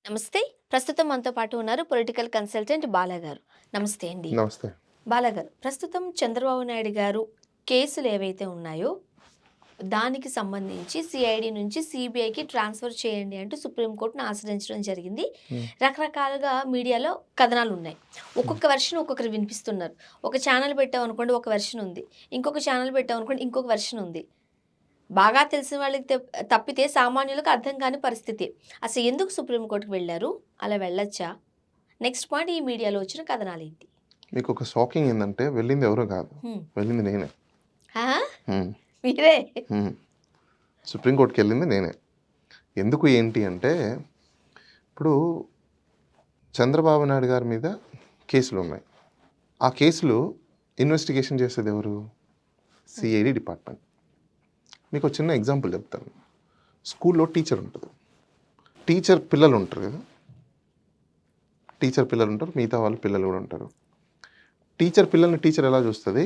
నమస్తే. ప్రస్తుతం మనతో పాటు ఉన్నారు పొలిటికల్ కన్సల్టెంట్ బాలా గారు. నమస్తే అండి. నమస్తే. బాలా గారు, ప్రస్తుతం చంద్రబాబు నాయుడు గారు కేసులు ఏవైతే ఉన్నాయో, దానికి సంబంధించి సిఐడి నుంచి సిబిఐకి ట్రాన్స్‌ఫర్ చేయండి అంటూ సుప్రీంకోర్టుని ఆశ్రయించడం జరిగింది. హ్మ్. రకరకాలుగా మీడియాలో కథనాలున్నాయి. హ్మ్. ఒక్కొక్క వెర్షన్ ఒక్కొక్కరు వినిపిస్తున్నారు. ఒక ఛానెల్ పెట్టామనుకోండి ఒక వెర్షన్ ఉంది. ఇంకొక ఛానెల్ పెట్టామనుకోండి ఇంకొక వెర్షన్ ఉంది. బాగా తెలిసిన వాళ్ళకి తప్పితే సామాన్యులకు అర్థం కాని పరిస్థితి. అసలు ఎందుకు సుప్రీం కోర్ట్‌కి వెళ్లారు? అలా వెళ్ళొచ్చా? నెక్స్ట్ పాయింట్ ఈ మీడియాలో వచ్చిన కథనాలేంటి? మీకొక షాకింగ్ ఏందంటే వెళ్ళింది ఎవరో కాదు. హ్మ్. వెళ్ళింది నేనే. ఆ! హ్మ్. మీరే. హ్మ్. సుప్రీం కోర్ట్‌కెళ్ళింది నేనే. ఎందుకు ఏంటి అంటే, ఇప్పుడు చంద్రబాబు నాయుడు గారి మీద కేసులున్నాయి. ఆ కేసులు ఇన్వెస్టిగేషన్ చేసేదెవరు? CID department. మీకో చిన్న ఎగ్జాంపుల్ చెప్తాను. స్కూల్‌లో టీచర్ ఉంటది. టీచర్ పిల్లలుంటారు కదా! టీచర్ పిల్లలుంటారు. మిగతా వాళ్ళు పిల్లలు కూడా ఉంటారు. టీచర్ పిల్లల్ని టీచర్ ఎలా చూస్తది?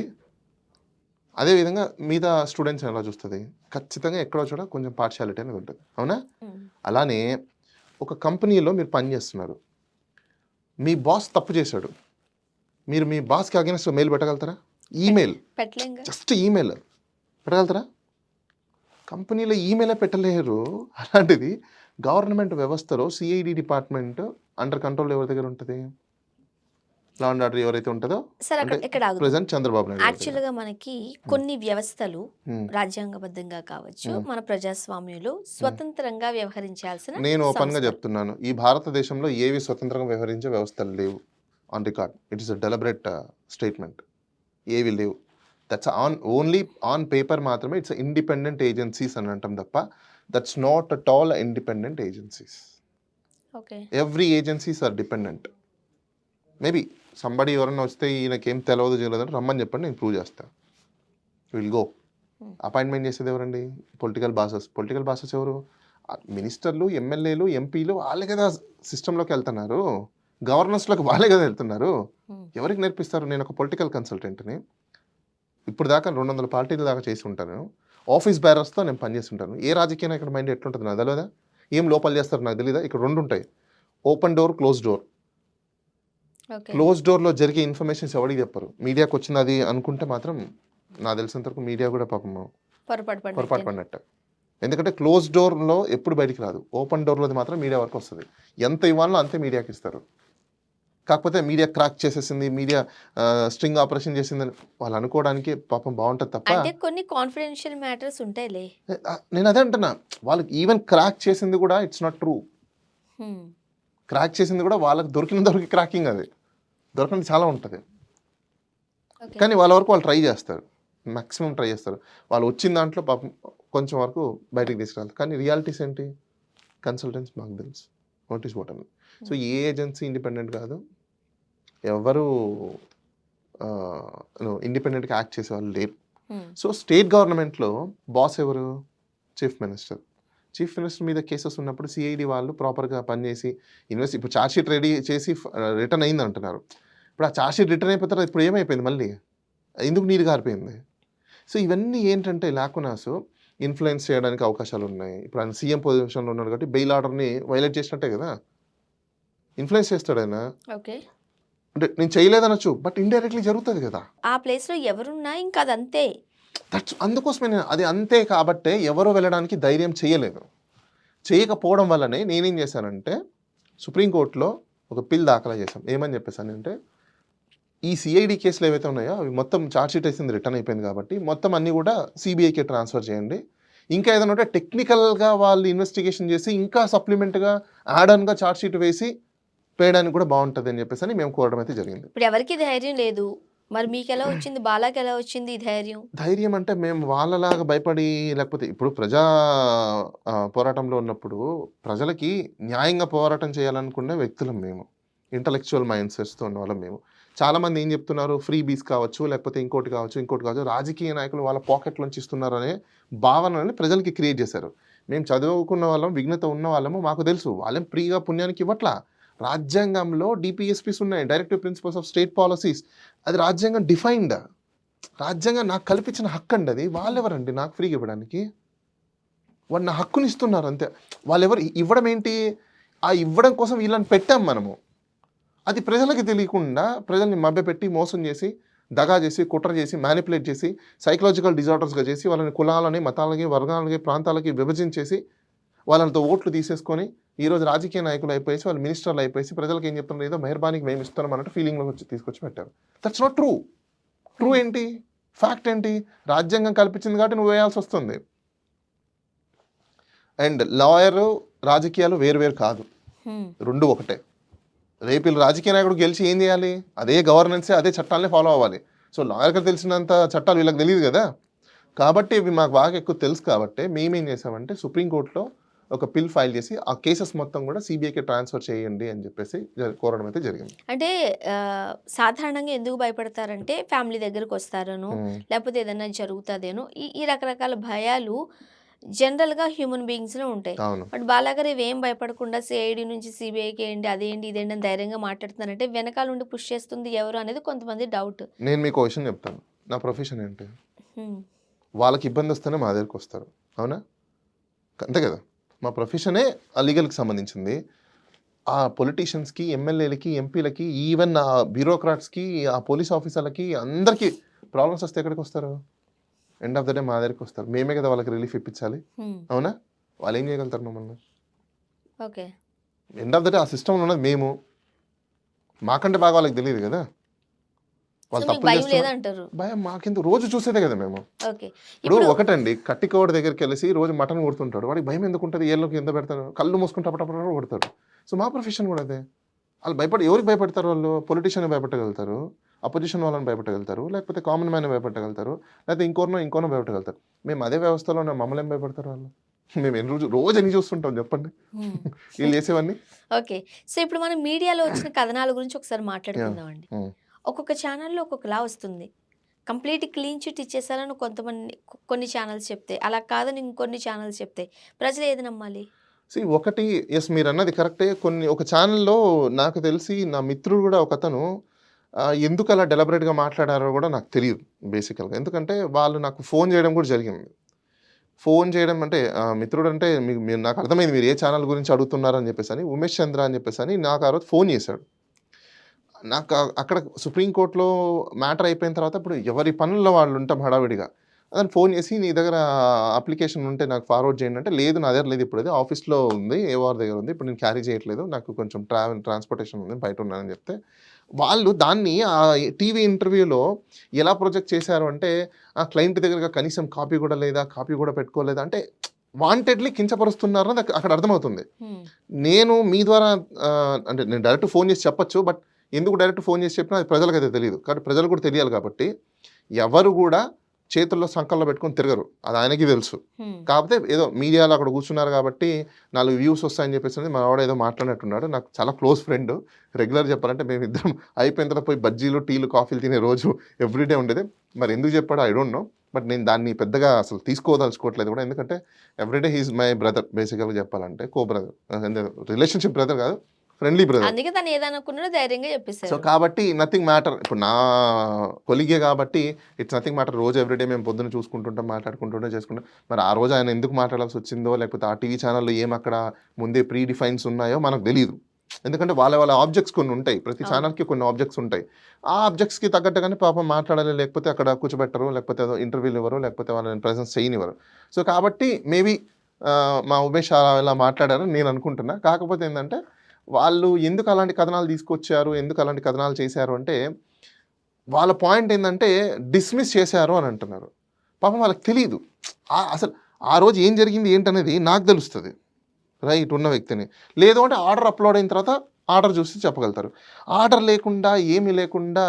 అదేవిధంగా మిగతా స్టూడెంట్స్‌ని ఎలా చూస్తది? ఖచ్చితంగా ఎక్కడో చోట కొంచెం పార్షియాలిటీ అనేది ఉంటది. అవునా? హ్మ్. అలానే ఒక కంపెనీలో మీరు పని చేస్తున్నారు. మీ బాస్ తప్పు చేశాడు. మీరు మీ బాస్‌కి అగైన్స్ట్ మెయిల్ పెట్టగలుగుతారా? ఈమెయిల్. పెట్టలేంగా. జస్ట్ ఈమెయిల్ పెట్టగలుగుతారా? కంపెనీలో ఈమెయిలే పెట్టలేరు. అలాంటిది గవర్నమెంట్ వ్యవస్థలో సిఐడి డిపార్ట్మెంట్ అండర్ కంట్రోల్ ఎవరి దగ్గర ఉంటది? లా అండ్ ఆర్డర్ ఎవరైతే ఉంటదో సరే, అంటే ఇక్కడ ఆగుదాం. ప్రెజెంట్ చంద్రబాబు నాయుడు గారి దగ్గర. యాక్చువల్‌గా మనకి హ్మ్. కొన్ని వ్యవస్థలు హ్మ్. రాజ్యాంగబద్ధంగా కావచ్చు, హ్మ్. మన ప్రజాస్వామ్యంలో హ్మ్. స్వతంత్రంగా వ్యవహరించాల్సిన నేను ఓపెన్‌గా సంస్థలు. చెప్తున్నాను. ఈ భారతదేశంలో ఏవి స్వతంత్రంగా వ్యవహరించే వ్యవస్థలు లేవు. On record. It is a deliberate statement. ఏవి లేవు. దట్స్ ఓన్లీ ఆన్ పేపర్ మాత్రమే ఇట్స్ ఇండిపెండెంట్ ఏజెన్సీస్ అని అంటాం తప్ప that's not at all independent agencies. Okay. Every agencies are dependent. Maybe somebody ఎవరైనా వస్తే ఈయనకేం తెలవదు చేయలేదని రమ్మని చెప్పండి నేను ప్రూవ్ చేస్తా. Will go. హ్మ్. అపాయింట్మెంట్ చేసేది ఎవరండి? Political bosses. పొలిటికల్ బాసెస్ ఎవరు? మినిస్టర్లు, ఎమ్మెల్యేలు, ఎంపీలు వాళ్ళే కదా సిస్టంలోకి వెళ్తున్నారు. గవర్నర్స్‌లోకి వాళ్ళే కదా వెళ్తున్నారు. హ్మ్. ఎవరికి నేర్పిస్తారు? నేను ఒక పొలిటికల్ కన్సల్టెంట్‌ని. ఇప్పుడు దాకా 200 పార్టీల దాకా చేసి ఉంటాను. ఆఫీస్ బేరర్స్‌తో నేను పనిచేస్తుంటాను. ఏ రాజకీయ నాయకుడి మైండ్ ఎట్లుంటది నాకు తెలవదా? ఏం లోపాలు చేస్తారో నాకు తెలీదా? ఇక్కడ 2 ఉంటాయి. Open door, close door. Okay. Close డోర్‌లో జరిగే ఇన్ఫర్మేషన్స్ ఎవడికి చెప్పరు. మీడియాకొచ్చింది అది అనుకుంటే మాత్రం నాకు తెలిసినంత వరకు మీడియా కూడా పాపం పొరపాటు పొరపాటు పడినట్టేనా? పడినట్టే. ఎందుకంటే క్లోజ్ డోర్‌లో ఎప్పుడు బయటికి రాదు. ఓపెన్ డోర్‌లోది మాత్రం మీడియా వరకు వస్తది. ఎంత ఇవ్వాలో అంతే మీడియాకి ఇస్తారు. కాకపోతే మీడియా క్రాక్ చేసేసింది, మీడియా స్ట్రింగ్ ఆపరేషన్ చేసిందని వాళ్ళు అనుకోవడానికి పాపం బావుంటది తప్ప అంటే కొన్ని కాన్ఫిడెన్షియల్ మ్యాటర్స్ ఉంటాయిలే. నేను అదే అంటున్నా. వాళ్ళకి ఈవెన్ క్రాక్ చేసింది కూడా ఇట్స్ నాట్ ట్రూ. హ్మ్. క్రాక్ చేసింది కూడా వాళ్ళకి దొరికి క్రాకింగ్ అది. దొరకనిది చాలా ఉంటది. ఓకే. కానీ వాళ్ళ వరకు వాళ్ళు ట్రై చేస్తారు. మాక్సిమం ట్రై చేస్తారు. వాళ్ళు వచ్చిన దాంట్లో పాపం కొంచెం వరకు బయటికి తీసుకురాలి. కానీ రియాలిటీస్ ఏంటి? కన్సల్టెంట్స్ మాకు తెలుసు. వాట్ ఈస్ వాట్ అని. సో, హ్మ్. ఏ ఏజెన్సీ ఇండిపెండెంట్ కాదు. ఎవ్వరు ఇండిపెండెంట్‌గా యాక్ట్ చేసేవాళ్ళు లేరు. హ్మ్. సో, స్టేట్ గవర్నమెంట్‌లో బాస్ ఎవరు? Chief minister. చీఫ్ మినిస్టర్ మీద కేసెస్ ఉన్నప్పుడు సీఐడీ వాళ్ళు ప్రాపర్‌గా పనిచేసి ఇప్పుడు చార్జ్ షీట్ రెడీ చేసి రిటర్న్ అయిందంటున్నారు. ఇప్పుడు ఆ చార్జ్ షీట్ రిటర్న్ అయిపోయిన తర్వాత ఇప్పుడు ఏమైపోయింది మళ్ళీ? ఎందుకు నీరు గారిపోయింది? సో, ఇవన్నీ ఏంటంటే లాకునాసు ఇన్‌ఫ్లుయెన్స్ చేయడానికి అవకాశాలున్నాయి. ఇప్పుడు ఆయన సీఎం పొజిషన్‌లో ఉన్నాడు కాబట్టి బెయిల్ ఆర్డర్‌ని వయలేట్ చేసినట్టే గదా! ఇన్‌ఫ్లుయెన్స్ చేస్తాడాయన. ఓకే. అంటే నేను చేయలేదనొచ్చు. బట్ ఇండైరెక్ట్‌లీ జరుగుతది గదా! ఆ ప్లేస్‌లో ఎవరున్నా ఇంక అదంతే. అందుకోసమే అది అంతే కాబట్టే ఎవరు వెళ్ళడానికి ధైర్యం చేయలేదు. చేయకపోవడం వల్లనే నేనేం చేశానంటే సుప్రీం కోర్ట్‌లో ఒక పిల్ దాఖలా చేశాం. ఏమని చెప్పేసానంటే ఈ సీఐడీ కేసులు ఏవైతే ఉన్నాయో అవి మొత్తం చార్జ్ షీట్ ఏసింది రిటర్న్ అయిపోయింది కాబట్టి మొత్తం అన్నీ కూడా సీబీఐకే ట్రాన్స్‌ఫర్ చేయండి. ఇంకా ఏదైనా ఉంటే టెక్నికల్‌గా వాళ్ళు ఇన్వెస్టిగేషన్ చేసి ఇంకా సప్లిమెంట్‌గా యాడ్ ఆన్‌గా చార్జ్ షీట్ వేసి వేయడానికి కూడా బావుంటదని చెప్పేసని మేము కోరడం అయితే జరిగింది. ఇప్పుడు ఎవరికీ ధైర్యం లేదు. మరి మీకెలా వచ్చింది? బాలాకెలా వచ్చింది ఈ ధైర్యం? ధైర్యం అంటే మేము వాళ్ళలాగా భయపడి లేకపోతే ఇప్పుడు ప్రజా పోరాటంలో ఉన్నప్పుడు ప్రజలకి న్యాయంగా పోరాటం చేయాలనుకునే వ్యక్తులం మేము. ఇంటలెక్చువల్ మైండ్ సెట్స్‌తో ఉన్నవాళ్ళం మేము. చాలామంది ఏం చెప్తున్నారు ఫ్రీబీస్ కావచ్చు, లేకపోతే ఇంకోటి కావచ్చు, ఇంకోటి కావచ్చు. రాజకీయ నాయకులు వాళ్ళ పాకెట్‌లోంచి ఇస్తున్నారనే భావనని ప్రజలకి క్రియేట్ చేశారు. మేము చదువుకున్న వాళ్ళం, విఘ్నత ఉన్న వాళ్ళము మాకు తెలుసు. వాళ్ళేం ఫ్రీగా పుణ్యానికి ఇవ్వట్లా. రాజ్యాంగంలో డీపీఎస్పీస్ ఉన్నాయి. Directive principles of state policies. అది రాజ్యాంగం డిఫైన్డ్. రాజ్యాంగం నాకు కల్పించిన హక్కండి అది. హ్మ్. వాళ్ళెవరండి నాకు ఫ్రీగా ఇవ్వడానికి? వాళ్ళు నా హక్కునిస్తున్నారు అంతే. వాళ్ళెవరు ఇవ్వడం ఏంటి? ఆ ఇవ్వడం కోసం వీళ్ళని పెట్టాం మనము. అది ప్రజలకి తెలియకుండా ప్రజల్ని మభ్యపెట్టి, మోసం చేసి, దగా చేసి, కుట్ర చేసి, మ్యానిపులేట్ చేసి, సైకలాజికల్ డిజార్డర్స్‌గా చేసి, వాళ్ళని కులాలని, మతాలకి, వర్గాలకి, ప్రాంతాలకి విభజించేసి, వాళ్ళతో ఓట్లు తీసేసుకొని, ఈరోజు రాజకీయ నాయకులు అయిపోయేసి, వాళ్ళు మినిస్టర్లు అయిపోయేసి, ప్రజలకి ఏం చెప్తున్నారు, ఏదో మెహర్బానీకి మేము ఇస్తున్నాం అన్నట్టు ఫీలింగ్‌లోకి వచ్చి తీసుకొచ్చి పెట్టారు. That's not true. ట్రూ ఏంటి? ఫ్యాక్ట్ ఏంటి? రాజ్యాంగం కల్పించింది కాబట్టి నువ్వు వేయాల్సి వస్తుంది. అండ్ లాయరు, రాజకీయాలు వేరు వేరు కాదు. రెండు ఒకటే. రేపు వీళ్ళు రాజకీయ నాయకుడు గెలిచి ఏం చేయాలి? అదే గవర్నెన్సే, అదే చట్టాలనే ఫాలో అవ్వాలి. సో లాయర్‌కి తెలిసినంత చట్టాలు వీళ్ళకి తెలియదు కదా! కాబట్టి ఇవి మాకు బాగా ఎక్కువ తెలుసు కాబట్టి మేమేం చేసామంటే సుప్రీంకోర్టులో ఒక పిల్ ఫైల్ చేసి ఆ కేసెస్ మొత్తం కూడా సీబీఐకి ట్రాన్స్ఫర్ చేయండి అని చెప్పేసి కోరడం అయితే జరిగింది. అంటే సాధారణంగా ఎందుకు భయపడతారంటే ఫ్యామిలీ దగ్గరకు వస్తారనో, లేకపోతే ఏదైనా జరుగుతదేనో ఈ ఈ రకరకాల భయాలు జనరల్‌గా హ్యూమన్ బీయింగ్స్‌లో ఉంటాయి. అవును. బట్ బాలాగారు ఇవేం భయపడకుండా సిఐడి నుంచి సీబీఐకి ఏంటి, అదేంటి, ఇదేంటి అని ధైర్యంగా మాట్లాడుతున్నారంటే వెనకాల నుండి పుష్ చేస్తుంది ఎవరు అనేది కొంతమంది డౌట్. నేను మీకు విషయం చెప్తాను. నా ప్రొఫెషన్ ఏంటి? హ్మ్. వాళ్ళకి ఇబ్బంది వస్తేనే మా దగ్గరికి వస్తారు. అవునా? అంతే కదా! మా ప్రొఫెషనే ఆ లీగల్‌కి సంబంధించింది. ఆ పొలిటీషియన్స్‌కి, ఎమ్మెల్యేలకి, ఎంపీలకి, ఈవెన్ ఆ బ్యూరోక్రాట్స్‌కి, ఆ పోలీస్ ఆఫీసర్లకి అందరికీ ప్రాబ్లమ్స్ వస్తే ఎక్కడికి వస్తారు? ఎండ్ ఆఫ్ ద డే మా దగ్గరికి వస్తారు. మేమే కదా వాళ్ళకి రిలీఫ్ ఇప్పించాలి. అవునా? వాళ్ళు ఏం చేయగలుగుతారు మమ్మల్ని? Okay. End of the day ఆ సిస్టమ్‌లో ఉన్నది మేము. మాకంటే బాగా వాళ్ళకి తెలియదు కదా! సో వాళ్ళు మీకు తప్పులు భయం చేస్తున్నారు. లేదంటారు. భయం మాకెందుకు? రోజు చూసేదే కదా మేము. ఓకే. ఇప్పుడు ఇప్పుడు ఒకటండి కట్టికోడి దగ్గరికెళ్ళేసి రోజు మటన్ కొడుతుంటాడు. వాడికి భయం ఎందుకుంటది? ఏళ్ళకి కింద పెడతారు. కళ్ళు మూసుకొని టపటపట కొడతారు. సో మా ప్రొఫెషన్ కూడా అదే. ఆళ్ళు ఎవరికి భయపడతారు వాళ్ళు? పొలిటీషియన్‌ని భయపెట్టగలుగుతారు. అపోజిషన్ వాళ్ళని భయపెట్టగలుగుతారు. లేకపోతే కామన్ మ్యాన్‌ని భయపెట్టగలుగుతారు. లేకపోతే ఇంకోరినో భయపెట్టగలుగుతారు. మేము అదే వ్యవస్థలో ఉన్నాం. మమ్మల్ని ఏం భయపెడతారు వాళ్ళు? మేము రోజు ఎన్ని చూస్తుంటాం చెప్పండి. హ్మ్. వీళ్ళు చేసేవన్నీ. ఓకే. సో ఇప్పుడు మనం మీడియాలో వచ్చిన కథనాల గురించి ఒకసారి యాహ్! మాట్లాడుకుందామండి. హ్మ్. ఒక్కొక్క ఛానల్‌లో ఒక్కొక్కలా వస్తుంది. కంప్లీట్ క్లీన్ చిట్ ఇచ్చేసారని కొంతమంది కొన్ని ఛానల్స్ చెప్తాయి. అలా కాదని ఇంకొన్ని ఛానల్స్ చెప్తాయి. ప్రజలు ఏది నమ్మాలి? ఒకటి మీరన్నది కరెక్టే. ఒక ఛానెల్‌లో నాకు తెలిసి నా మిత్రుడు గూడా ఒకతను ఎందుకు అలా డెలిబరేట్‌గా మాట్లాడారో గూడా నాకు తెలీదు బేసికల్‌గా. ఎందుకంటే వాళ్ళు నాకు ఫోన్ జేయడం గూడా జరిగింది. ఫోన్ చేయడం అంటే మిత్రుడంటే మీకు మీరు నాకు అర్థమైంది మీరు ఏ ఛానెల్ గురించి అడుగుతున్నారని జెప్పేసని. ఉమేష్ చంద్ర అని జెప్పేసని నాకు ఆ రోజు ఫోన్ జేశాడు. నాకు అక్కడ సుప్రీం కోర్ట్‌లో మ్యాటర్ అయిపోయిన తర్వాత ఇప్పుడు ఎవరి పనుల్లో వాళ్ళు ఉంటాం హడావిడిగా. అతను ఫోన్ చేసి నీ దగ్గర అప్లికేషన్ ఉంటే నాకు ఫార్వర్డ్ చేయండి అంటే, లేదు నా దగ్గర లేదు ఇప్పుడు అది ఆఫీస్‌లో ఉంది. ఏఓఆర్ దగ్గర ఉంది. ఇప్పుడు నేను క్యారీ చేయట్లేదు. నాకు కొంచెం ట్రాన్స్‌పోర్టేషన్ ఉంది. బయట ఉన్నానని చెప్తే, వాళ్ళు దాన్ని టీవీ ఇంటర్వ్యూలో ఎలా ప్రొజెక్ట్ చేశారు అంటే, ఆ క్లయింట్ దగ్గర కనీసం కాపీ కూడా లేదా? కాపీ కూడా పెట్టుకోలేదా? అంటే వాంటెడ్‌లీ కించపరుస్తున్నారని అక్కడ అర్థమవుతుంది. హ్మ్. నేను మీ ద్వారా అంటే నేను డైరెక్ట్ ఫోన్ చేసి చెప్పొచ్చు. బట్ ఎందుకు డైరెక్ట్ ఫోన్ చేసి చెప్పినా అది ప్రజలకైతే తెలీదు. కాబట్టి ప్రజలు కూడా తెలియాలి కాబట్టి, ఎవరు గూడా చేతుల్లో సంకల్లో పెట్టుకొని తిరగరు. అది ఆయనకి తెలుసు. హ్మ్. కాకపోతే ఏదో మీడియాలో అక్కడ కూర్చున్నారు కాబట్టి 4 వ్యూస్ వస్తాయని చెప్పేసి మనవాడు ఏదో మాట్లాడినట్టున్నాడు. నాకు చాలా క్లోజ్ ఫ్రెండ్. రెగ్యులర్ చెప్పాలంటే మేమిద్దరం అయిపోయిన తర్వాత పోయి బజ్జీలు, టీలు, కాఫీలు తినే రోజు ఎవ్రీడే ఉండేది. మరి ఎందుకు చెప్పాడో ఐ డోంట్ నో. బట్ నేను దాన్ని పెద్దగా అసలు తీసుకోదలుచుకోవట్లేదు కూడా. ఎందుకంటే everyday he is my brother బేసికల్‌గా చెప్పాలంటే. బ్రదర్. రిలేషన్‌షిప్ బ్రదర్ కాదు. Friendly brother. అందుకే తను ఏదనుకున్నాడో ధైర్యంగా సో, చెప్పేసారు. కాబట్టి నథింగ్ మ్యాటర్. ఇప్పుడు నా కొలీగే కాబట్టి ఇట్స్ నథింగ్ మ్యాటర్. రోజు ఎవ్రీడే మేము పొద్దున్న చూసుకుంటుంటాం, మాట్లాడుకుంటుంటాం, చేసుకుంటాం. మరి ఆ రోజు ఆయన ఎందుకు మాట్లాడాల్సొచ్చిందో, లేకపోతే ఆ టీవీ ఛానెల్‌లో అక్కడ ముందే ప్రీ డిఫైన్స్ ఉన్నాయో మనకు తెలీదు. ఎందుకంటే వాళ్ళ ఆబ్జెక్ట్స్ కొన్ని ఉంటాయి. ప్రతి అవును. ఛానెల్‌కి కొన్ని ఆబ్జెక్ట్స్ ఉంటాయి. ఆ ఆబ్జెక్ట్స్‌కి తగ్గట్టుగానే పాపం మాట్లాడాలి. లేకపోతే అక్కడ కూర్చోబెట్టరు. లేకపోతే ఏదో ఇంటర్వ్యూలు ఇవ్వరు. లేకపోతే వాళ్ళని ప్రెజెన్స్ చేయనివ్వరు. సో, కాబట్టి మేబీ మా ఉమేష్ అలా మాట్లాడారని నేను అనుకుంటున్నా. కాకపోతే ఏందంటే వాళ్ళు ఎందుకు అలాంటి కథనాలు తీసుకొచ్చారు? ఎందుకు అలాంటి కథనాలు చేశారు అంటే, వాళ్ళ పాయింట్ ఏందంటే డిస్మిస్ చేశారు అని అంటున్నారు. పాపం వాళ్ళకి తెలీదు. అసలు ఆ రోజు ఏం జరిగింది ఏంటనేది నాకు తెలుస్తది. రైట్ ఉన్న వ్యక్తిని. లేదు అంటే ఆర్డర్ అప్‌లోడ్ అయిన తర్వాత ఆర్డర్ చూసి చెప్పగలుగుతారు. ఆర్డర్ లేకుండా ఏమీ లేకుండా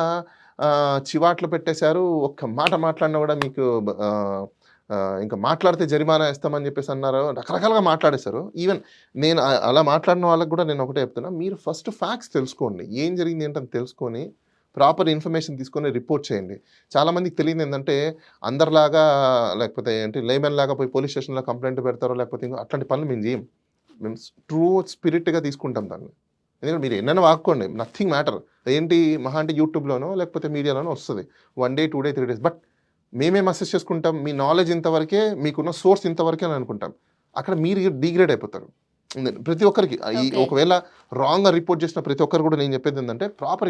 చివాట్లు పెట్టేశారు. ఒక్క మాట మాట్లాడినా కూడా మీకు ఇంకా మాట్లాడితే జరిమానా ఏస్తామని చెప్పేసి అన్నారు. రకరకాలుగా మాట్లాడేశారు. ఈవెన్ నేను అలా మాట్లాడిన వాళ్ళకి కూడా నేను ఒకటే చెప్తున్నా. మీరు ఫస్ట్ ఫ్యాక్ట్స్ తెలుసుకోండి. ఏం జరిగింది ఏంటని తెలుసుకొని ప్రాపర్ ఇన్ఫర్మేషన్ తీసుకొని రిపోర్ట్ చేయండి. చాలామందికి తెలియదు ఏందంటే అందరిలాగా లేకపోతే ఏంటి లేమన్ లాగా పోయి పోలీస్ స్టేషన్‌లో కంప్లెయింట్ పెడతారో లేకపోతే అట్లాంటి పనులు మేము చేయం. మేము ట్రూ స్పిరిట్‌గా తీసుకుంటాం దాన్ని. ఎందుకంటే మీరు ఎన్నైనా వాక్కోండి. Nothing matter. ఏంటి మహా అంటే యూట్యూబ్‌లోనో లేకపోతే మీడియాలోనో వస్తది. 1 డే, 2 డే, 3 డేస్. బట్ మేమేం అసెస్ చేసుకుంటాం. మీ నాలెడ్జ్ ఇంతవరకే, మీకున్న సోర్స్ ఇంతవరకే అని అనుకుంటాం. అక్కడ మీరు డిగ్రేడ్ అయిపోతారు. ప్రతి ఒక్కరికి ఈ ఓకే. ఒకవేళ రాంగ్‌గా రిపోర్ట్ చేసిన ప్రతి ఒక్కరు కూడా నేను చెప్పేది ఏందంటే ప్రాపర్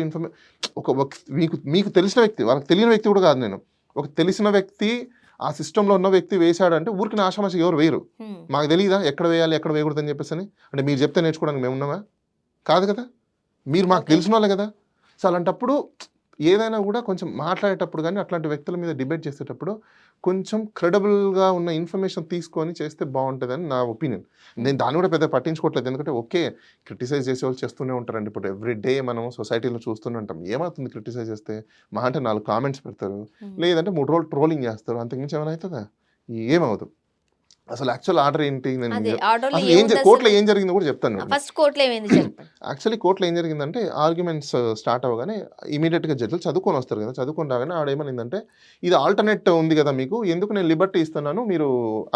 మీకు మీకు తెలిసిన వ్యక్తి, వాళ్ళకి తెలియని వ్యక్తి కూడా కాదు నేను. ఒక తెలిసిన వ్యక్తి ఆ సిస్టమ్‌లో ఉన్న వ్యక్తి వేశాడంటే ఊరికనే ఆషామాషీగా ఎవరు వేయరు. హ్మ్. మాకు తెలీదా ఎక్కడ వేయాలి, ఎక్కడ వేయకూడదని చెప్పేసని? అంటే మీరు చెప్తే నేర్చుకోవడానికి మేమున్నామా? కాదు కదా! మీరు మాకు ఓకే. తెలిసినోళ్ళే కదా! సో, అలాంటప్పుడు ఏదైనా కూడా కొంచెం మాట్లాడేటప్పుడు గానీ, అట్లాంటి వ్యక్తుల మీద డిబేట్ చేసేటప్పుడు కొంచెం క్రెడిబుల్‌గా ఉన్న ఇన్ఫర్మేషన్ తీసుకొని చేస్తే బావుంటదని నా ఒపీనియన్. నేను దాన్ని కూడా పెద్దగా పట్టించుకోవట్లేదు. ఎందుకంటే ఓకే. క్రిటిసైజ్ చేసేవాళ్ళు చేస్తూనే ఉంటారండి. ఇప్పుడు ఎవ్రీ డే మనం సొసైటీలో చూస్తూనే ఉంటాం. ఏమవుతుంది క్రిటిసైజ్ చేస్తే? మహా అంటే 4 కామెంట్స్ పెడతారు. హ్మ్. లేదంటే 3 రోజులు ట్రోలింగ్ చేస్తారు. అంతకు మించి ఏమైనా అయితదా? ఏమవ్వదు. అసలు యాక్చువల్ ఆర్డర్ ఏంటి? అదే ఆర్డర్‌లో అసలు కోర్ట్‌లో ఏముందసలు? ఏం జరిగిందో కూడా చెప్తాను నేను. ఫస్ట్ కోర్ట్‌లో ఏమైంది చెప్పండి? యాక్చువల్లీ కోర్ట్‌లో ఏం జరిగిందంటే ఆర్గ్యుమెంట్స్ స్టార్ట్ అవ్వగానే ఇమ్మీడియేట్‌గా జడ్జిలు చదువుకొని వస్తారు కదా! చదువుకొని రాగానే ఆవిడేమనిందంటే, "ఇది ఆల్టర్‌నేట్ ఉంది కదా మీకు. ఎందుకు నేను లిబర్టీ ఇస్తున్నాను. మీరు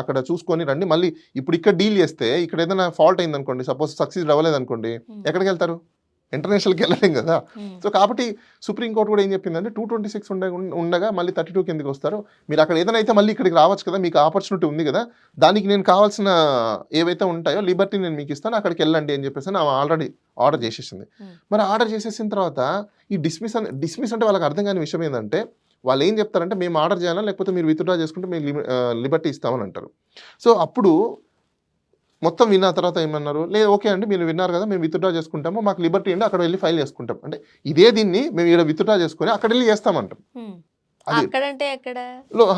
అక్కడ చూసుకొని రండి. మళ్ళీ ఇప్పుడు ఇక్కడ డీల్ చేస్తే ఇక్కడ ఏదైనా ఫాల్ట్ అయిందనుకోండి, సపోజ్ సక్సీడ్ అవ్వలేదనుకోండి, హ్మ్. ఎక్కడికెళ్తారు? ఇంటర్నేషనల్‌కి వెళ్ళలేం కదా! హ్మ్. సో, కాబట్టి సుప్రీం కోర్ట్ కూడా ఏం చెప్పిందంటే 226 ఉండగా మళ్ళీ 32 కిందకొస్తారు. మీరు అక్కడ ఏదైనా అయితే మళ్ళీ ఇక్కడికి రావచ్చు కదా! మీకు ఆపర్చునిటీ ఉంది కదా! దానికి నేను కావాల్సిన ఏవైతే ఉంటాయో లిబర్టీ నేను మీకిస్తాను. అక్కడికెళ్ళండి అని చెప్పేసని ఆమె ఆల్రెడీ ఆర్డర్ చేసేసింది. హ్మ్. మరి ఆర్డర్ చేసేసిన తర్వాత ఈ డిస్మిస్ అంటే వాళ్ళకి అర్థం కాని విషయం ఏందంటే, వాళ్ళేం చెప్తారంటే, మేము ఆర్డర్ చేయాలా? లేకపోతే మీరు విత్‌డ్రా చేసుకుంటే మేము లిబర్టీ ఇస్తామని అంటారు. సో, అప్పుడు మొత్తం విన్న తర్వాత ఏమన్నారు? లేదు ఓకే అండి. మీరు విన్నారు కదా! మేము విత్‌డ్రా చేసుకుంటాము. మాకు లిబర్టీ ఇయ్యండి. అక్కడ వెళ్లి ఫైల్ చేసుకుంటాం. అంటే ఇదే దీన్ని మేము ఈడ విత్‌డ్రా చేసుకొని అక్కడెళ్లి చేస్తామంటాం. హ్మ్. అది అక్కడంటే ఎక్కడ?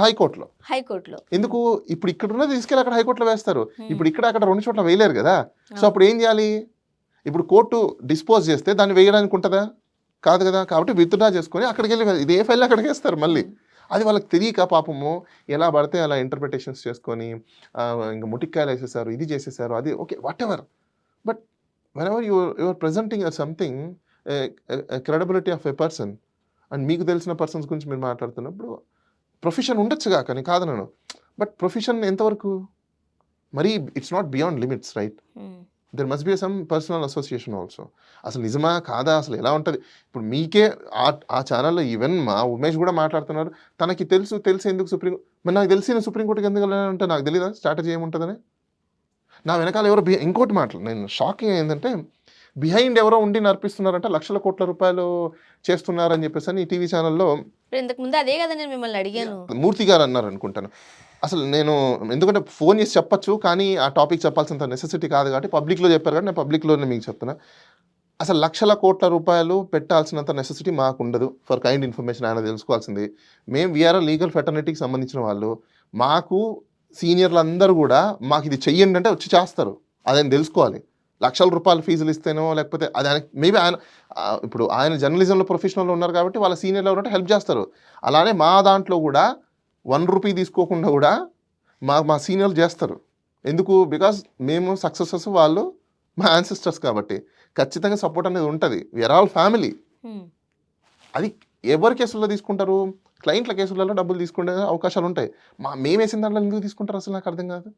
హైకోర్ట్‌లో. హైకోర్ట్‌లో. హ్మ్. ఎందుకు? ఇప్పుడు ఇక్కడున్నది తీసుకెళ్ళి అక్కడ హైకోర్ట్‌లో వేస్తారు. హ్మ్. ఇప్పుడు ఇక్కడ, అక్కడ 2 చోట్ల వేయలేరు గదా! సో, అవును. అప్పుడు ఏం చేయాలి? ఇప్పుడు కోర్టు డిస్పోజ్ చేస్తే దాన్ని వేయడానికి ఉంటదా? కాదు గదా! కాబట్టి విత్‌డ్రా చేసుకొని అక్కడికెళ్ళి ఇదే ఫైల్ అక్కడికేస్తారు మళ్ళీ. హ్మ్. అది వాళ్ళకి తెలియక పాపము ఎలా పడితే అలా ఇంటర్‌ప్రిటేషన్స్ చేసుకొని ఇంక ముటిక్కాయలేసేసారు, ఇది చేసేసారు, అది okay. Whatever. But whenever you are presenting something credibility of a person and మీకు తెలిసిన పర్సన్స్ గురించి మీరు మాట్లాడుతున్నప్పుడు ప్రొఫెషన్ ఉండొచ్చుగా కానీ కాదనను. బట్ ప్రొఫెషన్ ఎంతవరకు? మరీ it's not beyond limits right? Hmm. There must be some personal association also. అసలు నిజమా? కాదా? అసలు ఎలా ఉంటది? ఇప్పుడు మీకే ఆ ఛానెల్‌లో ఈవెన్ మా ఉమేష్ గూడా మాట్లాడుతున్నారు. తనకి తెలిసి ఎందుకు మరి నాకు తెలిసి నేను సుప్రీం కోర్ట్‌కి ఎందుకు వెళ్ళానంటే నాకు తెలీదా స్ట్రాటజీ ఏముంటదని? నా వెనకాల ఎవరో ఇంకోటి మాటలు నేను షాకింగ్ ఏందంటే, బిహైండ్ ఎవరో ఉండి నడిపిస్తున్నారంట. లక్షల కోట్ల రూపాయలు చేస్తున్నారని చెప్పేసని ఈ టీవీ ఛానెల్‌లో ఇప్పుడు ఇంతకుముందు అదే గదా నేను మిమ్మల్ని అడిగాను. మూర్తి గారు అన్నారనుకుంటాను. అసలు నేను ఎందుకంటే ఫోన్ చేసి చెప్పొచ్చు. కానీ ఆ టాపిక్ చెప్పాల్సినంత నెసెసిటీ కాదు కాబట్టి పబ్లిక్‌లో చెప్పారు కాబట్టి నేను పబ్లిక్‌లోనే మీకు చెప్తున్నా. అసలు లక్షల కోట్ల రూపాయలు పెట్టాల్సినంత నెసెసిటీ మాకుండదు. ఫర్ కైండ్ ఇన్ఫర్మేషన్ ఆయన తెలుసుకోవాల్సింది. మేము వీఆర్ లీగల్ ఫ్రెటర్నిటీకి సంబంధించిన వాళ్ళు. మాకు సీనియర్‌లందరూ గూడా మాకిది చెయ్యండి అంటే వచ్చి చేస్తారు. అదాయన తెలుసుకోవాలి. లక్షల రూపాయలు ఫీజులు ఇస్తేనో లేకపోతే అది ఆయనకి మేబీ ఆయన ఇప్పుడు ఆయన జర్నలిజంలో ప్రొఫెషనల్‌లో ఉన్నారు కాబట్టి వాళ్ళ సీనియర్‌లు ఎవరంటే హెల్ప్ చేస్తారు. అలానే మా దాంట్లో గూడా రూ. 1 తీసుకోకుండా గూడా మా సీనియర్‌లు జేస్తారు. ఎందుకు? బికాజ్ మేము సక్సెసర్స్ వాళ్ళు మా యాన్సెస్టర్స్ కాబట్టి. ఖచ్చితంగా సపోర్ట్ అనేది ఉంటది. We are all family. Hmm. అది ఎవరి కేసుల్లో తీసుకుంటారు? క్లయింట్ల కేసులలో డబ్బులు తీసుకునే అవకాశాలుంటాయి. మేమేసిన దాంట్లో ఎందుకు తీసుకుంటారు అసలు నాకు అర్థం కాదు.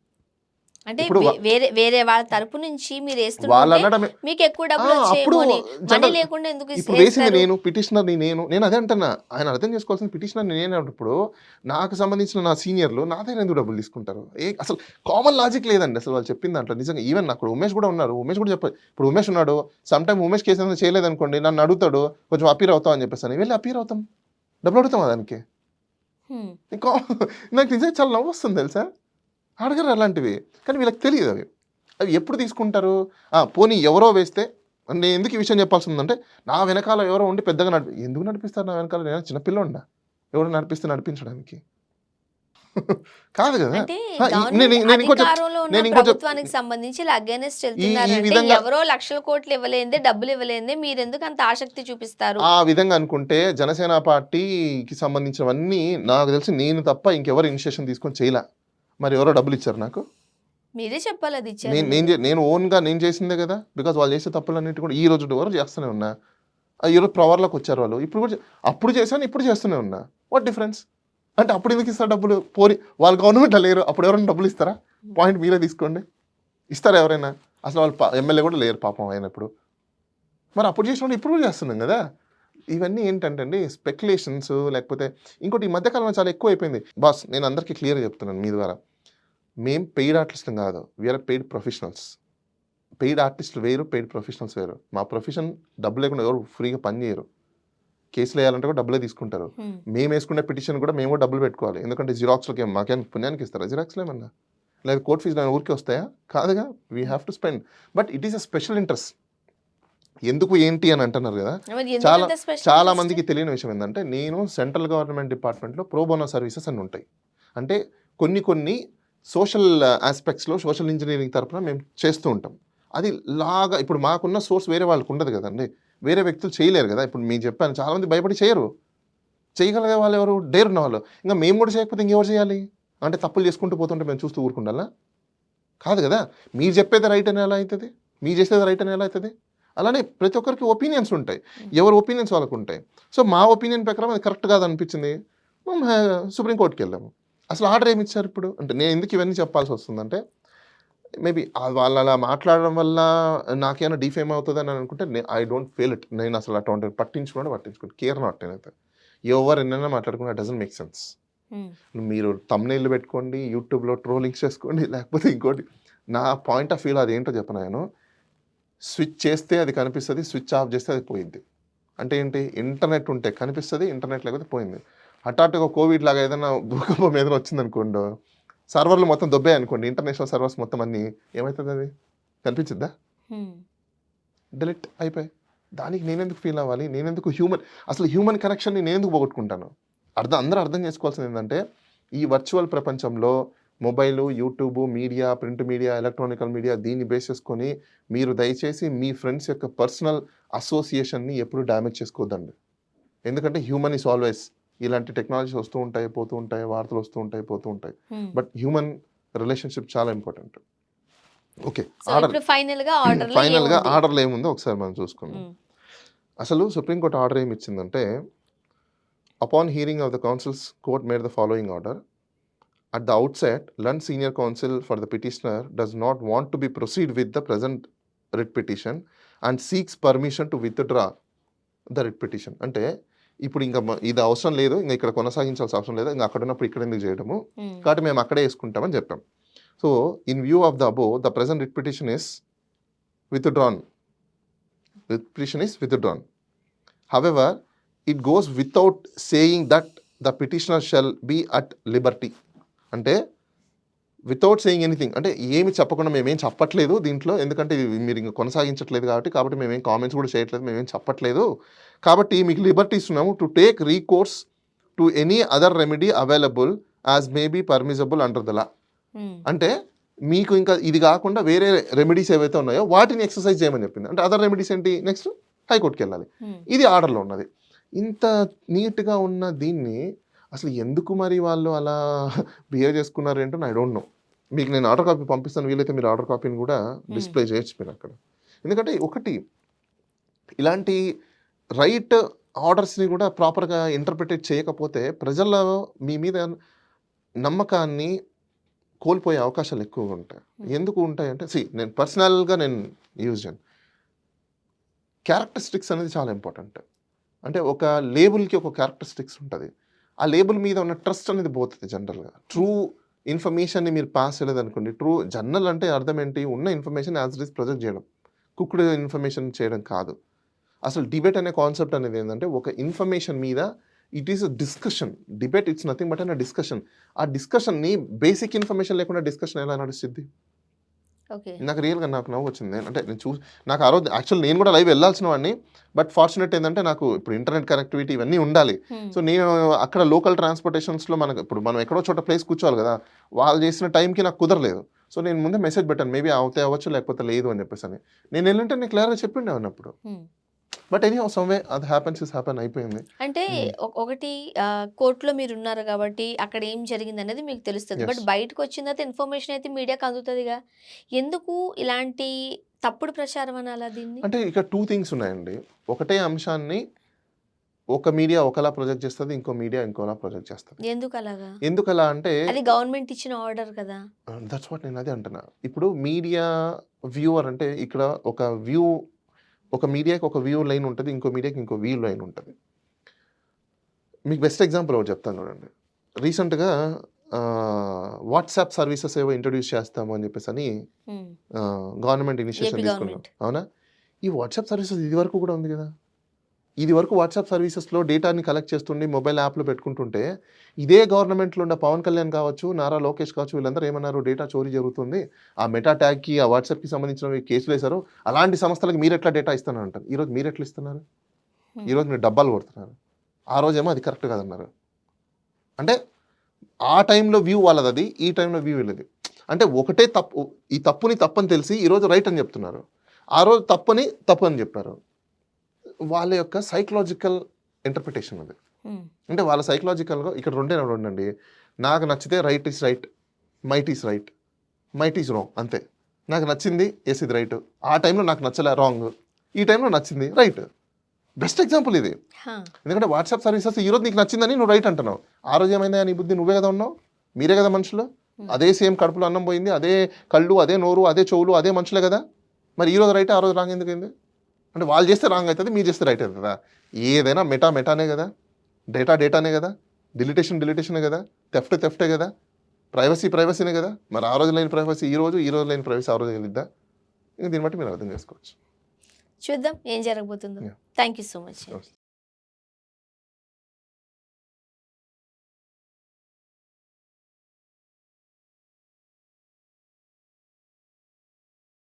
అంటే ఇప్పుడు వేరే వేరే వాళ్ళ తరపు నుంచి మీరేస్తుంటుంటే వాళ్ళనడమే మీకెక్కువ ఆ! అప్పుడు డబ్బులొచ్చేయేమో అని. మనీ జనరల్ లేకుండా ఎందుకు ఇప్పుడు వేసింది ఏస్తారు? నేను, పిటిషనర్‌ని నేను. నేనదే అంటున్నా. ఆయన అర్థం చేసుకోవాల్సింది పిటిషనర్‌ని నేనన్నప్పుడు, నాకు సంబంధించిన నా సీనియర్‌లు నా దగ్గర ఎందుకు డబ్బులు తీసుకుంటారు? అసలు కామన్ లాజిక్ లేదండి అసలు వాళ్ళు చెప్పిన దాంట్లో. నిజంగా ఈవెన్ అక్కడ ఉమేష్ గూడా ఉన్నారు. ఉమేష్ గూడా చెప్పారు. ఇప్పుడు ఉమేష్ ఉన్నాడు. సమ్ టైమ్ ఉమేష్ కేస్ ఏమైనా చేయలేదనుకోండి నన్ను అడుగుతాడు. కొంచెం అపియర్ అవుతావా అని చెప్పేసని. వెళ్లి అపియర్ అవుతాం. డబ్బులు అడుగుతామా దానికి? హ్మ్. ఇంకా నాకు నిజంగా చాలా నవ్వొస్తుంది తెలుసా? అడగరు అలాంటివి. కానీ వీళ్ళకి తెలీదవి. అవి ఎప్పుడు తీసుకుంటారు? పోనీ ఎవరో వేస్తే నేను ఎందుకు ఈ విషయం చెప్పాల్సిందంటే, నా వెనకాల ఎవరో ఉండి పెద్దగా ఎందుకు నడిపిస్తారు నా వెనకాల? నేనేమైనా చిన్న పిల్లోడినా? ఎవడో నడిపిస్తే నడిపించడానికి. కాదు గదా! అంటే ఆ! గవర్నమెంట్ నేను ఇంకోటి అధికారంలో ఉన్న నేను ఇంకోటి ప్రభుత్వానికి సంబంధించి ఇలా అగైనెస్ట్ ఈ ఈ వెళ్తున్నారంటే విధంగా ఎవరో లక్షల కోట్లు ఇవ్వలేనిదే, డబ్బులు ఇవ్వలేనిదే మీరెందుకు అంత ఆసక్తి చూపిస్తారు? ఆ విధంగా అనుకుంటే జనసేన పార్టీకి సంబంధించినవన్నీ నాకు తెలిసి నేను తప్ప ఇంకెవరు ఇనిషియేషన్ తీసుకొని చేయలా. మరి ఎవరో డబ్బులిచ్చారు నాకు? మీరే చెప్పాలి అది ఇచ్చారని. నేను ఓన్‌గా నేను చేసిందే గదా! బికాజ్ వాళ్ళు చేసే తప్పులన్నిటి కూడా ఈ రోజుటి వరకు చేస్తూనే ఉన్నా. ఈరోజు పవర్‌లోకొచ్చారు వాళ్ళు. ఇప్పుడు కూడా అప్పుడు చేశాను, ఇప్పుడు చేస్తూనే ఉన్నా. What difference? అంటే అప్పుడు ఎందుకు ఇస్తారు డబ్బులు? పోనీ వాళ్ళు గవర్నమెంట్‌లో లేరు. అప్పుడు ఎవరైనా డబ్బులు ఇస్తారా? పాయింట్ మీరే తీసుకోండి. ఇస్తారా ఎవరైనా? అసలు వాళ్ళు ఎమ్మెల్యే కూడా లేరు పాపం ఆయనప్పుడు. మరి అప్పుడు చేసినప్పుడు ఇప్పుడు కూడా చేస్తున్నాం గదా! ఇవన్నీ ఏంటంటే అండి స్పెక్యులేషన్స్ లేకపోతే ఇంకోటి ఈ మధ్య కాలంలో చాలా ఎక్కువైపోయింది. బాస్ నేను అందరికీ క్లియర్‌గా చెప్తున్నాను మీ ద్వారా. మేము పెయిడ్ ఆర్టిస్ట్‌లం కాదు. We are paid professionals. Paid ఆర్టిస్టులు వేరు, పెయిడ్ ప్రొఫెషనల్స్ వేరు. మా ప్రొఫెషన్ డబ్బు లేకుండా ఎవరు ఫ్రీగా పని చేయరు. కేసులు వేయాలంటే కూడా డబ్బులే తీసుకుంటారు. మేము వేసుకునే పిటిషన్ కూడా మేము కూడా డబ్బులు పెట్టుకోవాలి. ఎందుకంటే జిరాక్స్‌లకి మాకేం పుణ్యానికి ఇస్తారా జిరాక్స్‌లు ఏమన్నా? లేదా కోర్ట్ ఫీజులు ఏమైనా ఊరికే వస్తాయా? కాదుగా. We have to spend. But it is a special interest. ఎందుకు ఏంటి అని అంటున్నారు కదా! మరి చాలా ఎందుకంత స్పెషల్ చాలా ఇంట్రెస్ట్? మందికి తెలియని విషయం ఏందంటే, నేను సెంట్రల్ గవర్నమెంట్ డిపార్ట్మెంట్‌లో ప్రో బోనో సర్వీసెస్ అని ఉంటాయి. అంటే కొన్ని సోషల్ యాస్పెక్ట్స్‌లో సోషల్ ఇంజినీరింగ్ తరపున మేము చేస్తూ ఉంటాం. అది ఇప్పుడు మాకున్న సోర్స్ వేరే వాళ్ళకి ఉండదు కదండీ. వేరే వ్యక్తులు చేయలేరు కదా! ఇప్పుడు మీకు చెప్పాను చాలామంది భయపడి చేయరు. చేయగలిగే వాళ్ళు ఎవరు? డేర్ ఉన్నవాళ్ళు. ఇంక మేము కూడా చేయకపోతే ఇంకెవరు చేయాలి? అంటే తప్పులు చేసుకుంటూ పోతుంటే మేము చూస్తూ ఊరుకుండాలా? కాదు కదా! మీరు చెప్పేది రైట్ అని ఎలా అయితది? మీరు చేసేది రైట్ అని ఎలా అయితది? అలానే ప్రతి ఒక్కరికి ఒపీనియన్స్ ఉంటాయి. ఎవరి ఒపీనియన్స్ వాళ్ళకు ఉంటాయి. సో, మా ఒపీనియన్ ప్రకారం అది కరెక్ట్ కాదనిపించింది. మేము సుప్రీం కోర్ట్‌కెళ్ళాము. అసలు ఆర్డర్ ఏమి ఇచ్చారు ఇప్పుడు? అంటే నేను ఎందుకు ఇవన్నీ చెప్పాల్సి వస్తుందంటే, మేబీ వాళ్ళు అలా మాట్లాడడం వల్ల నాకేమైనా డిఫేమ్ అవుతదని అనుకుంటే ఐ డోంట్ ఫీల్ ఇట్. నేను అసలు అటువంటివి పట్టించుకోను. కేర్ నాట్ నేనైతే. ఎవరు ఎన్నైనా మాట్లాడుకున్నా డజంట్ మేక్ సెన్స్. మీరు థంబ్‌నెయిల్‌లు పెట్టుకోండి, యూట్యూబ్‌లో ట్రోలింగ్స్ చేసుకోండి, లేకపోతే ఇంకోటి. నా పాయింట్ ఆఫ్ వ్యూలో అదేంటో చెప్పనా నేను? స్విచ్ చేస్తే అది కనిపిస్తది. స్విచ్ ఆఫ్ చేస్తే అది పోయిద్ది. అంటే ఏంటి? ఇంటర్నెట్ ఉంటే కనిపిస్తది. ఇంటర్నెట్ లేకపోతే పోయింది. హఠాత్తుగా కోవిడ్ లాగా ఏదైనా భూకంపం ఏదైనా వచ్చిందనుకోండో, సర్వర్‌లు మొత్తం దొబ్బాయనుకోండి. ఇంటర్నేషనల్ సర్వర్స్ మొత్తం అన్నీ ఏమైతదది? కనిపించిద్దా? హ్మ్. డిలీట్ అయిపోయాయి. దానికి నేనెందుకు ఫీల్ అవ్వాలి? నేనెందుకు అసలు హ్యూమన్ కనెక్షన్‌ని నేనెందుకు పోగొట్టుకుంటాను? అందరూ అర్థం చేసుకోవాల్సింది ఏందంటే, ఈ వర్చువల్ ప్రపంచంలో mobile, YouTube, media, print media, electronical media దీన్ని బేస్ చేసుకొని మీరు దయచేసి మీ ఫ్రెండ్స్ యొక్క పర్సనల్ అసోసియేషన్‌ని ఎప్పుడు డ్యామేజ్ చేసుకోవద్దండి. ఎందుకంటే హ్యూమన్ ఈస్ ఆల్వేస్. ఇలాంటి టెక్నాలజీస్ వస్తూ ఉంటాయి, పోతూ ఉంటాయి, వార్తలు వస్తూ ఉంటాయి, పోతూ ఉంటాయి. హ్మ్. బట్ హ్యూమన్ రిలేషన్‌షిప్ చాలా ఇంపార్టెంట్. ఓకే. సో, ఆర్డర్ ఇప్పుడు ఫైనల్‌గా ఆర్డర్‌లో ఫైనల్‌గా ఏముంది? ఆర్డర్‌లో ఏముందో ఒకసారి మనం చూసుకుందాం. హ్మ్. అసలు సుప్రీం కోర్ట్ ఆర్డర్ ఏమి ఇచ్చిందంటే, upon hearing of the counsels court made the following order. At the outset, Lund Senior Counsel for the petitioner does not want to be proceed with the present writ petition and seeks permission to withdraw the writ petition. అంటే ఇప్పుడు ఇంకా ఇది అవసరం లేదు. ఇంక ఇక్కడ కొనసాగించాల్సిన అవసరం లేదు. ఇంక అక్కడ ఉన్నప్పుడు ఇక్కడ ఎందుకు చేయడము? హ్మ్. కాబట్టి మేము అక్కడే వేసుకుంటామని చెప్పాం. So, in view of the above, the present writ petition is withdrawn. Writ petition is withdrawn. However, it goes without saying that the petitioner shall be at liberty. అంటే వితౌట్ సేయింగ్ ఎనీథింగ్, అంటే ఏమి చెప్పకుండా మేమేం చెప్పట్లేదు దీంట్లో. ఎందుకంటే మీరు ఇంక కొనసాగించట్లేదు కాబట్టి మేమేం కామెంట్స్ కూడా చేయట్లేదు, మేమేం చెప్పట్లేదు. కాబట్టి మీకు లిబర్టీ ఇస్తున్నాము to take recourse to any other remedy available as may be permissible under the law. Hmm. అంటే మీకు ఇంకా ఇది కాకుండా వేరే రెమెడీస్ ఏవైతే ఉన్నాయో వాటిని ఎక్సర్సైజ్ చేయమని చెప్పింది. అంటే అదర్ రెమెడీస్ ఏంటి? నెక్స్ట్ హైకోర్టుకి వెళ్ళాలి. హ్మ్. ఇది ఆర్డర్లో ఉన్నది. ఇంత నీట్గా ఉన్న దీన్ని అసలు ఎందుకు మరి వాళ్ళు అలా బిహేవ్ చేసుకున్నారు ఏంటో ఐ డోంట్ నో. మీకు నేను ఆర్డర్ కాపీ పంపిస్తాను. వీలైతే మీరు ఆర్డర్ కాపీని కూడా డిస్ప్లే చేయొచ్చు మీరు అక్కడ. ఎందుకంటే ఒకటి ఇలాంటి రైట్ ఆర్డర్స్ని కూడా ప్రాపర్గా ఇంటర్ప్రిటేట్ చేయకపోతే ప్రజల్లో మీ మీద నమ్మకాన్ని కోల్పోయే అవకాశాలు ఎక్కువగా ఉంటాయి. ఎందుకు ఉంటాయంటే నేను పర్సనల్గా యూజ్ చేయను. క్యారెక్టరిస్టిక్స్ అనేది చాలా ఇంపార్టెంట్. అంటే ఒక లేబుల్కి ఒక క్యారెక్టరిస్టిక్స్ ఉంటుంది. ఆ లేబుల్ మీద ఉన్న ట్రస్ట్ అనేది పోతుంది జనరల్గా. ట్రూ ఇన్ఫర్మేషన్ని మీరు పాస్ చేయలేదనుకోండి. జర్నల్ అంటే అర్థం ఏంటి? ఉన్న information as it is project చేయడం. కుక్డ్ ఇన్ఫర్మేషన్ చేయడం కాదు. అసలు డిబేట్ అనే కాన్సెప్ట్ అనేది ఏంటంటే ఒక ఇన్ఫర్మేషన్ మీద it is a discussion. Debate it's nothing but an a discussion. ఆ డిస్కషన్ని బేసిక్ ఇన్ఫర్మేషన్ లేకుండా డిస్కషన్ ఎలా నడుస్తుంది? ఓకే. నాకు నవ్వు వచ్చింది. అంటే నాకు ఆ రోజు యాక్చువల్ నేను కూడా లైవ్ వెళ్ళాల్సిన వాడిని. బట్ ఫార్చునేట్ ఏంటంటే నాకు ఇప్పుడు ఇంటర్నెట్ కనెక్టివిటీ ఇవన్నీ ఉండాలి. హ్మ్. సో, నేను అక్కడ లోకల్ ట్రాన్స్‌పోర్టేషన్స్‌లో ఇప్పుడు మనం ఎక్కడో చోట ప్లేస్ కూర్చోవాలి కదా! వాళ్ళు చేసిన టైంకి నాకు కుదరలేదు. సో, నేను ముందే మెసేజ్ పెట్టాను. మేబీ అవుతే అవ్వచ్చు లేకపోతే లేదు అని చెప్పేసని. నేను వెళ్ళుంటే నేను క్లియర్‌గా చెప్పిండేవాడిని అప్పుడు. హ్మ్. బట్ ఎనీహౌ సమ్ వే అది హ్యాపెన్ అయిపోయింది. అంటే ఒకటి కోర్ట్‌లో మీరున్నారు కాబట్టి అక్కడ ఏం జరిగిందనేది మీకు తెలుస్తది. But yes. బయటకొచ్చిన తర్వాత ఇన్ఫర్మేషన్ అయితే మీడియాకి అందుతదిగా. ఎందుకు ఇలాంటి తప్పుడు ప్రచారం అనాలా దీన్ని? అంటే ఇక్కడ 2 థింగ్స్ ఉన్నాయండి. ఒకటే అంశాన్ని ఒక మీడియా ఒకలా ప్రొజెక్ట్ చేస్తది. ఇంకో మీడియా ఇంకోలా ప్రొజెక్ట్ చేస్తది. ఎందుకలాగా? ఎందుకలా అంటే అది గవర్నమెంట్ ఇచ్చిన ఆర్డర్ కదా! దట్స్ వాట్ నేను అదే అంటున్నా. ఇప్పుడు మీడియా వ్యూవర్ అంటే ఇక్కడ ఒక మీడియాకి ఒక వ్యూ లైన్ ఉంటది. ఇంకో మీడియాకి ఇంకో వ్యూ లైన్ ఉంటది. మీకు బెస్ట్ ఎగ్జాంపుల్ ఒకటి చెప్తాను చూడండి. రీసెంట్‌గా వాట్సాప్ సర్వీసెస్ ఏవో ఇంట్రొడ్యూస్ చేస్తాము అని చెప్పేసని హ్మ్. గవర్నమెంట్ ఇనిషియేషన్ ఏపీ తీసుకున్నాం. గవర్నమెంట్. అవునా? ఈ వాట్సాప్ సర్వీసెస్ ఇదివరకు కూడా ఉంది గదా! ఇదివరకు వాట్సాప్ సర్వీసెస్‌లో డేటాని కలెక్ట్ చేస్తుండి మొబైల్ యాప్‌లో పెట్టుకుంటుంటే, ఇదే గవర్నమెంట్‌లో ఉన్న పవన్ కళ్యాణ్ కావచ్చు, నారా లోకేష్ కావచ్చు వీళ్ళందరూ ఏమన్నారు డేటా చోరీ జరుగుతుంది. ఆ మెటా ట్యాగ్‌కి, ఆ వాట్సాప్‌కి సంబంధించినవి కేసులేశారు. అలాంటి సంస్థలకు మీరెట్లా డేటా ఇస్తానంటారు. ఈరోజు మీరెట్లా ఇస్తున్నారు? హ్మ్. ఈరోజు మీరు డబ్బాలు కొడుతున్నారు. ఆ రోజేమో అది కరెక్ట్ కాదన్నారు. అంటే ఆ టైంలో వ్యూ వాళ్ళదది. ఈ టైంలో వ్యూ వీళ్ళది. అంటే ఒకటే తప్పు. ఈ తప్పుని తప్పని తెలిసి ఈరోజు రైట్ అని చెప్తున్నారు. ఆ రోజు తప్పని తప్పని చెప్పారు. వాళ్ళ యొక్క సైకలాజికల్ ఇంటర్ప్రిటేషన్ అది. హ్మ్. అంటే వాళ్ళ సైకలాజికల్‌గా ఇక్కడ రెండండి. నాకు నచ్చితే right is right. Might is right. Might is wrong అంతే. నాకు నచ్చింది యెస్ ఇది రైట్. ఆ టైంలో నాకు నచ్చలే రాంగ్. ఈ టైంలో నచ్చింది రైట్. బెస్ట్ ఎగ్జాంపుల్ ఇది. హా! ఎందుకంటే వాట్సాప్ సర్వీసెస్ ఈరోజు నీకు నచ్చిందని నువ్వు రైట్ అంటున్నావు. ఆ రోజు ఏమైందా నీ బుద్ధి నువ్వే కదా ఉన్నావు. మీరే కదా మనుషులు. హ్మ్. అదే సేమ్ కడుపులో అన్నం పోయింది. అదే కళ్ళు, అదే నోరు, అదే చెవులు, అదే మనుషులే కదా. మరి ఈ రోజు రైట్ ఆ రోజు రాంగ్ ఎందుకైంది? అంటే వాళ్ళు చేస్తే రాంగ్ అవుతది. మీరు చేస్తే రైట్ అవుతదా? ఏదైనా మెటానే కదా. డేటానే కదా. డిలీటేషనే కదా. థెఫ్టే కదా. ప్రైవసీనే కదా. మరి ఆ రోజు లేని ప్రైవసీ ఈ రోజు లేని ప్రైవసీ ఆ రోజు కలిగిద్దా? ఇంక దీన్ని బట్టి మీరు అర్థం చేసుకోవచ్చు. చూద్దాం ఏం జరగబోతుందో. Yeah! Thank you so much. నమస్తే.